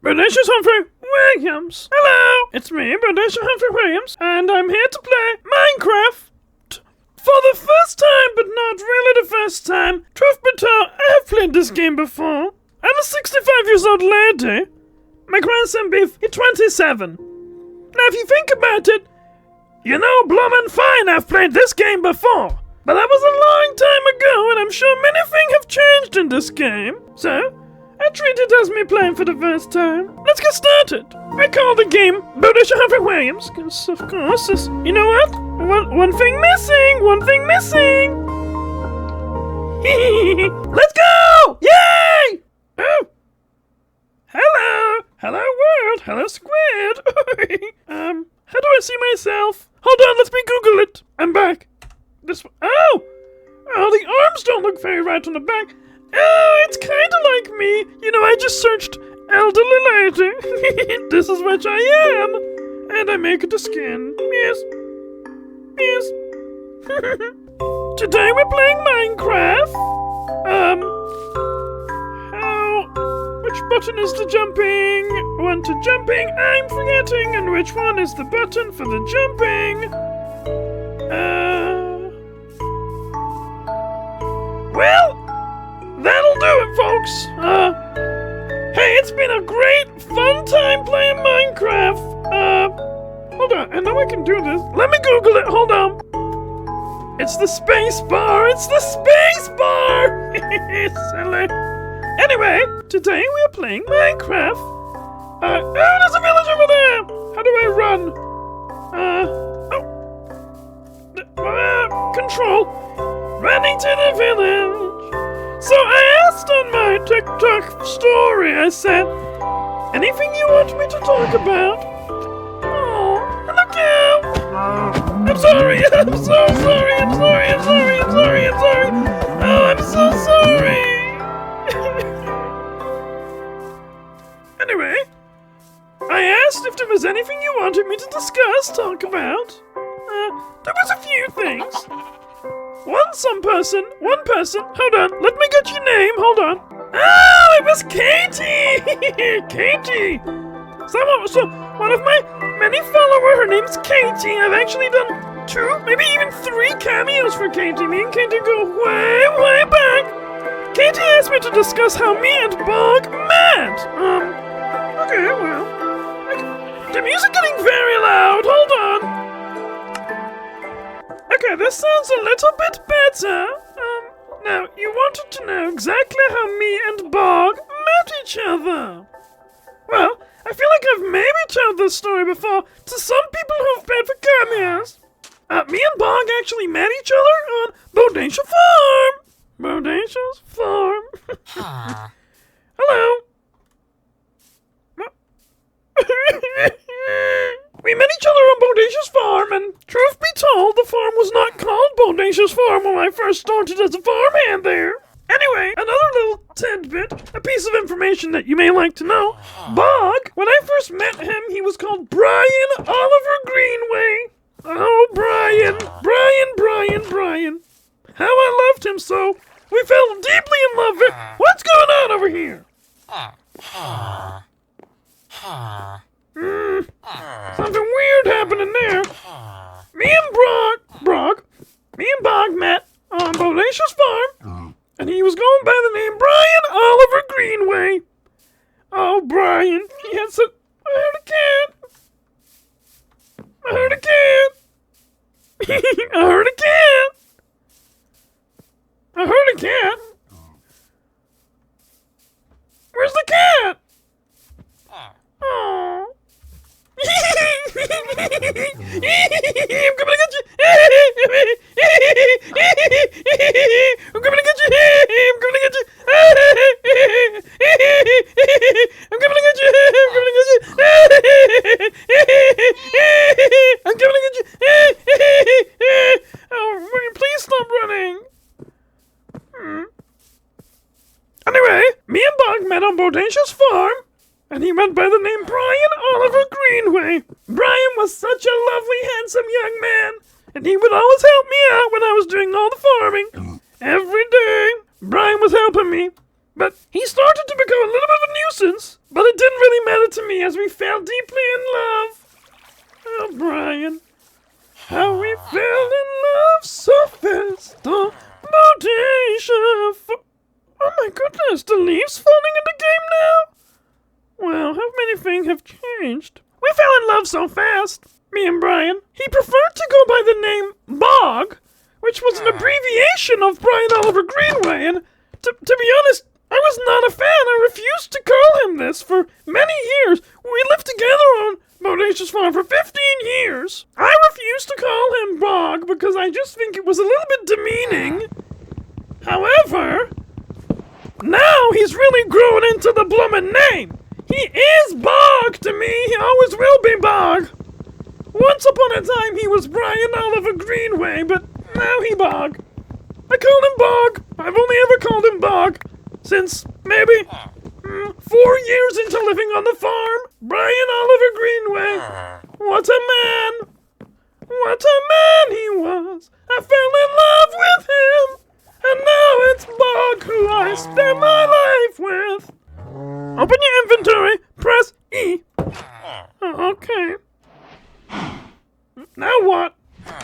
Bodacious Humphrey Williams. Hello, it's me, Bodacious Humphrey Williams, and I'm here to play Minecraft. For the first time, but not really the first time. Truth be told, I have played this game before. I'm a 65 years old lady. My grandson Beef, he's 27. Now if you think about it, you know bloomin' fine I've played this game before. But that was a long time ago, and I'm sure many things have changed in this game. So, I treat it as me playing for the first time. Let's get started. I call the game Bodacious Humphrey Williams, because of course, you know what? One thing missing! One thing missing! Let's go! Yay! Oh! Hello! Hello world! Hello squid! How do I see myself? Hold on, let me Google it. I'm back. This one. Oh! Oh, the arms don't look very right on the back. Oh, it's kind of like me. You know, I just searched elderly lady. This is what I am. And I make it a skin. Yes. Yes. Today we're playing Minecraft. Which button is the jumping? One to jumping, I'm forgetting. And which one is the button for the jumping? Well, that'll do it, folks. Hey, it's been a great, fun time playing Minecraft. Hold on, I know I can do this. Let me Google it, hold on. It's the space bar, it's the space bar! Silly. Anyway, today we are playing Minecraft. Oh, there's a village over there! How do I run? Control. Running to the village. So I asked on my TikTok story, I said, anything you want me to talk about? Oh, look out! I'm sorry, I'm so sorry, I'm sorry, I'm sorry, I'm sorry, I'm sorry. Oh, I'm so sorry. Anyway, I asked if there was anything you wanted me to discuss, talk about. There was a few things. One person, hold on, let me get your name, hold on. Oh, it was Katie! Katie! So, one of my many followers, her name's Katie. I've actually done 2, maybe even 3 cameos for Katie. Me and Katie go way, way back. Katie asked me to discuss how me and Bog met. Okay, well, the music getting very loud, hold on. Okay, this sounds a little bit better. Now, you wanted to know exactly how me and Bog met each other. Well, I feel like I've maybe told this story before to some people who've paid for cameos. Me and Bog actually met each other on Bodacious Farm. Bodacious Farm. Hello. We met each other on Bodacious Farm, and truth be told, the farm was not called Bodacious Farm when I first started as a farmhand there. Anyway, another little tidbit, a piece of information that you may like to know. Bog, when I first met him, he was called Brian Oliver Greenway. Oh, Brian. Brian. How I loved him so. We fell deeply in love with. What's going on over here? Something weird happening there. Me and Bog met on Bodacious Farm, and he was going by the name Brian Oliver Greenway. Oh, Brian, he had some. I heard a cat. I heard a cat. Where's the cat? Oh. I'm coming to get you. I'm coming to get you. I'm coming to get you. I'm coming to get you. I'm coming to get you. Oh, please stop running. Anyway, me and Bog met on Bodacious Farm, and he went by the name Brian Oliver Greenway. Brian was such a lovely, handsome young man, and he would always help me out when I was doing all the farming. Every day, Brian was helping me, but he started to become a little bit of a nuisance. But it didn't really matter to me as we fell deeply in love. Oh, Brian, how we fell in love so fast. Oh, oh my goodness, the leaves falling in the game now? Well, how many things have changed? We fell in love so fast, me and Brian. He preferred to go by the name Bog, which was an abbreviation of Brian Oliver Greenway, and to be honest, I was not a fan. I refused to call him this for many years. We lived together on Bodacious Farm for 15 years. I refused to call him Bog because I just think it was a little bit demeaning. However, now he's really grown into the bloomin' name. He is Bog to me. He always will be Bog. Once upon a time he was Brian Oliver Greenway, but now he Bog. I call him Bog. I've only ever called him Bog since maybe 4 years into living on the farm. Brian Oliver Greenway. What a man. What a man he was. I fell in love with him. And now it's Bog who I spend my life with. Open your inventory. Press E. Okay. Now what?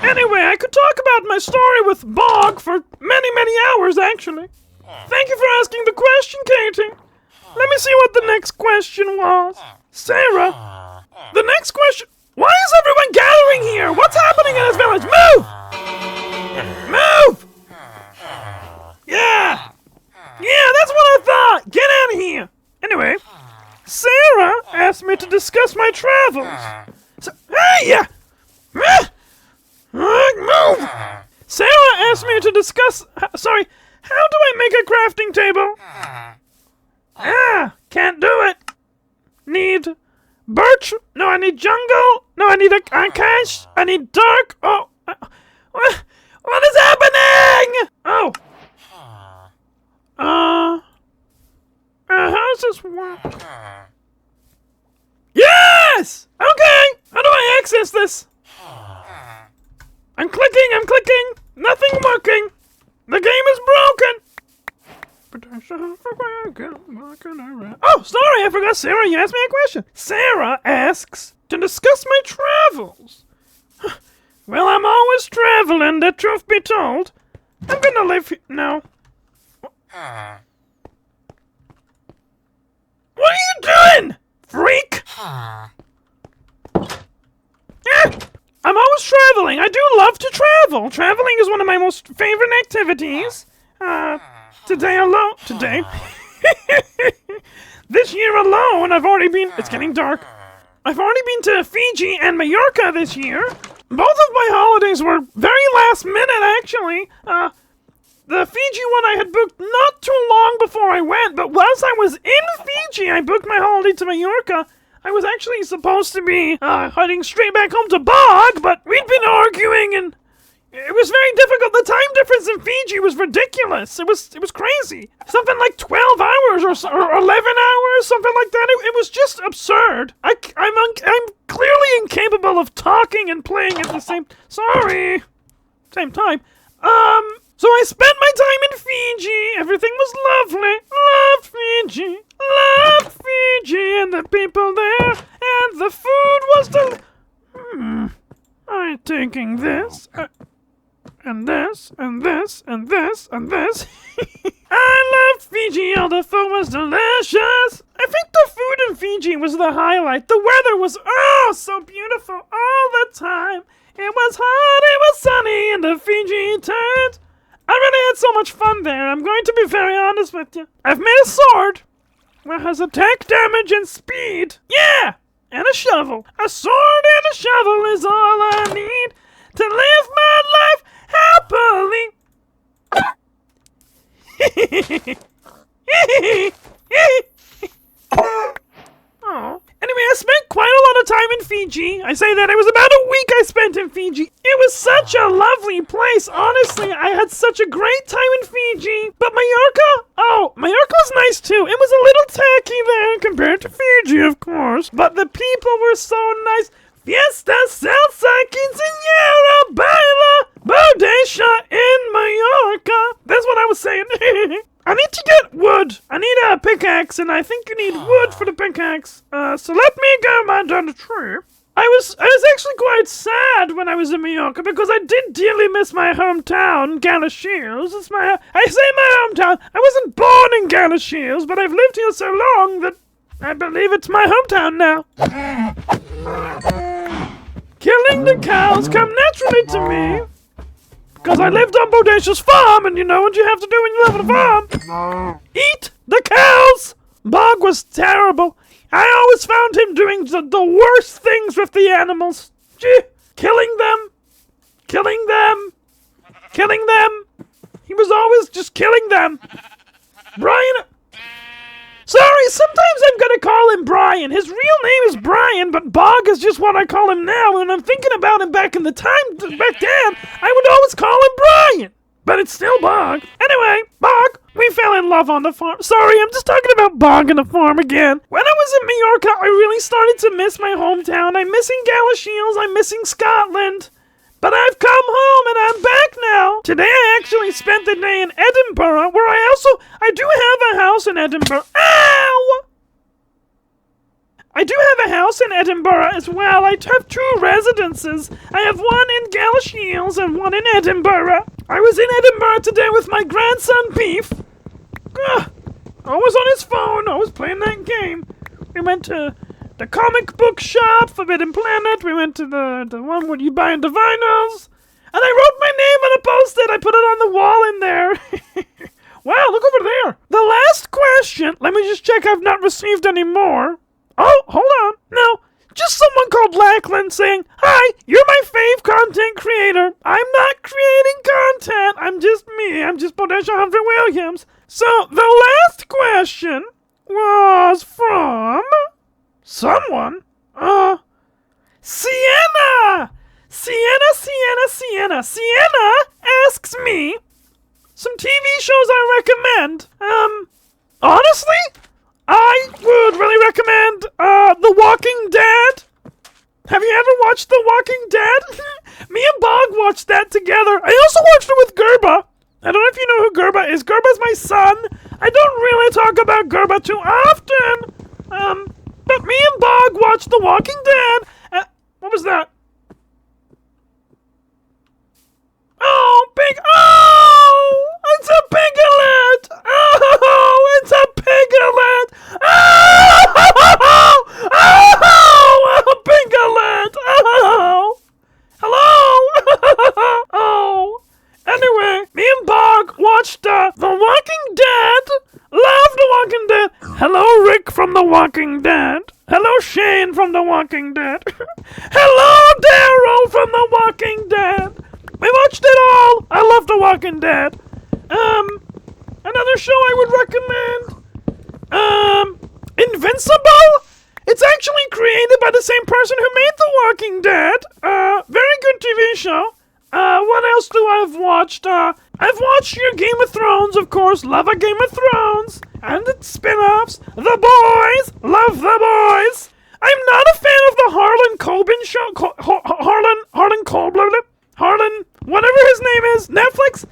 Anyway, I could talk about my story with Bog for many hours, actually. Thank you for asking the question, Katie. Let me see what the next question was. Sarah, the next question... Why is everyone gathering here? What's happening in this village? Move! Move! Yeah! Yeah, that's what I thought! Get out of here! Anyway, Sarah asked me to discuss my travels. Hey, yeah! Move! Sarah asked me to discuss... Sorry, how do I make a crafting table? Can't do it. Need birch. No, I need jungle. No, I need a cache. I need dark. Oh, what is happening? Oh. How's this work? Yes! Okay! How do I access this? I'm clicking. Nothing working. The game is broken. Oh, sorry, I forgot Sarah. You asked me a question. Sarah asks to discuss my travels. Well, I'm always traveling, the truth be told. I'm gonna live here. No. What are you doing, freak? I'm always traveling. I do love to travel. Traveling is one of my most favorite activities. Today, this year alone, I've already been, it's getting dark. I've already been to Fiji and Mallorca this year. Both of my holidays were very last minute, actually. The Fiji one I had booked not too long before I went, but whilst I was in Fiji, I booked my holiday to Mallorca. I was actually supposed to be heading straight back home to Bog, but we'd been arguing and it was very difficult. The time difference in Fiji was ridiculous. It was crazy. Something like 12 hours or 11 hours, something like that. It was just absurd. I'm clearly incapable of talking and playing at the same time. So I spent my time in Fiji. Everything was lovely. Loved Fiji and the people there, and the food was I'm taking this. And this. I loved Fiji, all the food was delicious. I think the food in Fiji was the highlight. The weather was so beautiful all the time. It was hot, it was sunny, and the Fiji turned. I really had so much fun there, I'm going to be very honest with you. I've made a sword that has attack damage and speed. Yeah! And a shovel. A sword and a shovel is all I need to live my life happily. Oh. Anyway, I spent quite a lot of time in Fiji. I say that it was about a week I spent in Fiji. It was such a lovely place. Honestly, I had such a great time in Fiji. But Mallorca was nice too. It was a little tacky there compared to Fiji, of course. But the people were so nice. Fiesta, salsa, quinceañera, baila, bodacia in Mallorca. That's what I was saying. I need to get wood. I need a pickaxe, and I think you need wood for the pickaxe. So let me go mind down the tree. I was actually quite sad when I was in Mallorca because I did dearly miss my hometown, Galashiels. I say my hometown. I wasn't born in Galashiels, but I've lived here so long that I believe it's my hometown now. Killing the cows come naturally to me because I lived on Bodacious Farm, and you know what you have to do when you live on a farm. Eat the cows! Bog was terrible. I always found him doing the worst things with the animals. Killing them. He was always just killing them. Brian. Sorry, sometimes I'm gonna call him Brian. His real name is Brian, but Bog is just what I call him now. And I'm thinking about him back in the time, back then, I would always call him Brian. But it's still Bog. Anyway, Bog, we fell in love on the farm. Sorry, I'm just talking about Bog and the farm again. When I was in Mallorca, I really started to miss my hometown. I'm missing Galashiels. I'm missing Scotland. But I've come home and I'm back now. Today I actually spent the day in Edinburgh, where I do have a house in Edinburgh. Ow! I do have a house in Edinburgh as well. I have 2 residences. I have one in Galashiels and one in Edinburgh. I was in Edinburgh today with my grandson, Beef. Always on his phone, always playing that game. We went to the comic book shop, Forbidden Planet. We went to the one where you buy in divinos. And I wrote my name on a post-it. I put it on the wall in there. Wow, look over there. The last question. Let me just check I've not received any more. Oh, hold on. No, just someone called Lackland saying, "Hi, you're my fave content creator. I'm not creating content. I'm just me. I'm just Bodacious Humphrey Williams." So the last question was from someone. Sienna. Sienna asks me some TV shows I recommend. Honestly, I would really recommend The Walking Dead. Have you ever watched The Walking Dead? Me and Bog watched that together. I also watched it with Gerba. I don't know if you know who Gerba is. Gerba's my son. I don't really talk about Gerba too often. But me and Bog watched The Walking Dead. What was that? Oh, it's a piglet! Oh, it's a piglet! Oh, a piglet! Oh, hello! Oh, anyway, me and Bog watched The Walking Dead. Love The Walking Dead. Hello, Rick from The Walking Dead. Hello, Shane from The Walking Dead. Hello, Daryl from The Walking Dead. We watched it all. I love The Walking Dead. Another show I would recommend. Invincible? It's actually created by the same person who made The Walking Dead. Very good TV show. What else do I've watched? I've watched your Game of Thrones, of course. Love a Game of Thrones. And its spin-offs. The Boys. Love The Boys. I'm not a fan of the Harlan Coben show. Harlan Coben. Harlan, whatever his name is. Netflix.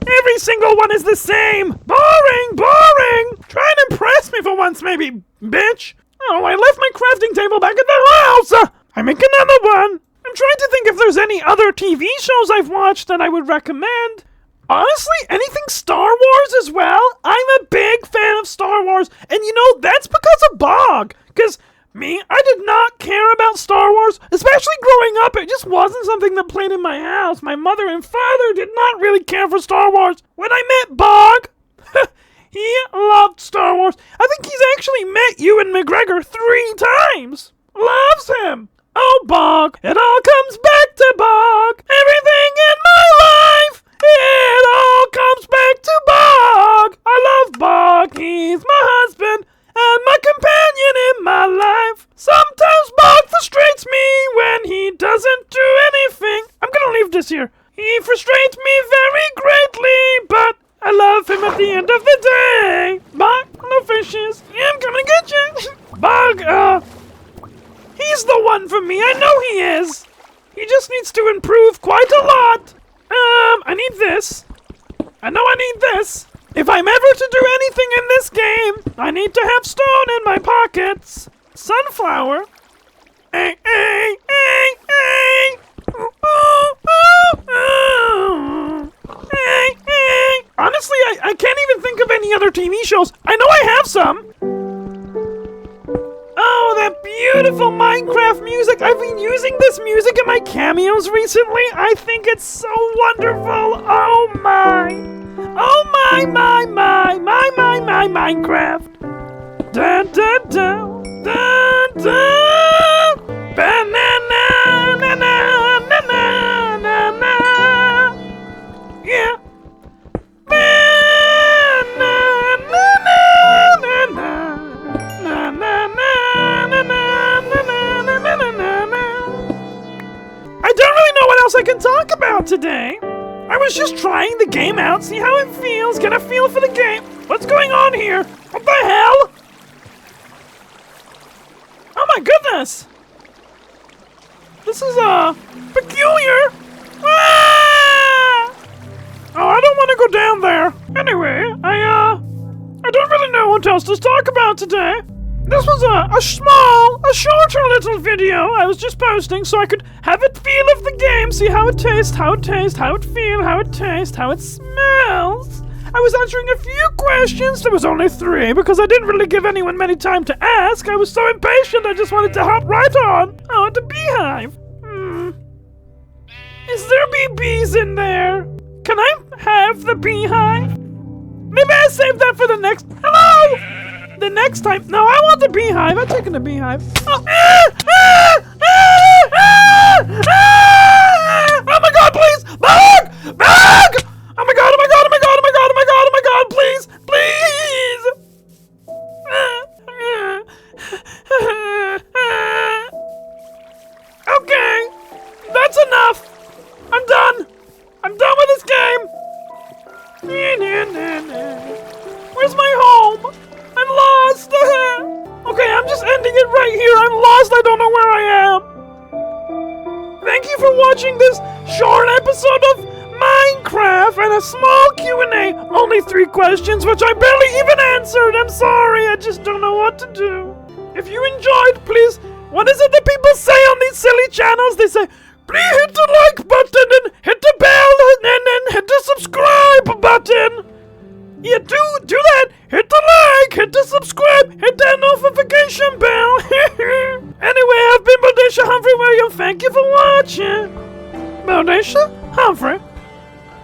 Every single one is the same. Boring. Try and impress me for once, maybe, bitch. Oh, I left my crafting table back at the house. I make another one. I'm trying to think if there's any other TV shows I've watched that I would recommend. Honestly, anything Star Wars as well. I'm a big fan of Star Wars. And you know, that's because of Bog. Because me, I did not care about Star Wars. Especially growing up, it just wasn't something that played in my house. My mother and father did not really care for Star Wars. When I met Bog, he loved Star Wars. I think he's actually met Ewan McGregor 3 times. Loves him. Oh, Bog, it all comes back to Bog. Everything in my life, it all comes back to Bog. I love Bog, he's my husband and my companion in my life. Sometimes Bog frustrates me when he doesn't do anything. I'm gonna leave this here. He frustrates me very greatly, but I love him at the end of the day. Bog, no fishes. I'm gonna get you. Bog, he's the one for me. I know he is. He just needs to improve quite a lot. I need this. I know I need this. If I'm ever to do anything in this game, I need to have stone in my pockets. Sunflower. Hey, hey, hey, hey. Ooh, ooh, ooh, ooh. Hey, hey. Honestly, I can't even think of any other TV shows. I know I have some. Oh, that beautiful Minecraft music. I've been using this music in my cameos recently. I think it's so wonderful. Oh my. Oh my, Minecraft. Da da da, da da. Banana, na na na na na na. Yeah. Banana, na na na na na na na na na na na. I don't really know what else I can talk about today. I was just trying the game out, see how it feels, get a feel for the game. What's going on here? What the hell? Oh my goodness! This is, peculiar! Ah! Oh, I don't want to go down there. Anyway, I don't really know what else to talk about today. This was a shorter little video I was just posting so I could have a feel of the game, see how it tastes, how it feels, how it tastes, how it smells. I was answering a few questions. There was only 3 because I didn't really give anyone many time to ask. I was so impatient I just wanted to hop right on. Oh, the beehive. Is there bees in there? Can I have the beehive? Maybe I save that for the next... Hello! The next time... No, I want the beehive. I'm taking the beehive. Oh, oh my god, please! Bug! Bug! Oh my god, oh my god, oh my god, oh my god, oh my god, oh my god, please! Please! Okay. That's enough. I'm done. I'm done with this game. Where's my home? I'm lost. Okay, I'm just ending it right here. I'm lost. I don't know where I am. Thank you for watching this short episode of Minecraft and a small Q&A. Only 3 questions, which I barely even answered. I'm sorry. I just don't know what to do. If you enjoyed, please. What is it that people say on these silly channels? They say, please hit the like button and hit the bell and then hit the subscribe button. Yeah, do that. Hit the like, hit the subscribe, hit that notification bell. Anyway, I've been Bodacious Humphrey William. Thank you for watching. Bodacious Humphrey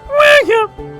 William.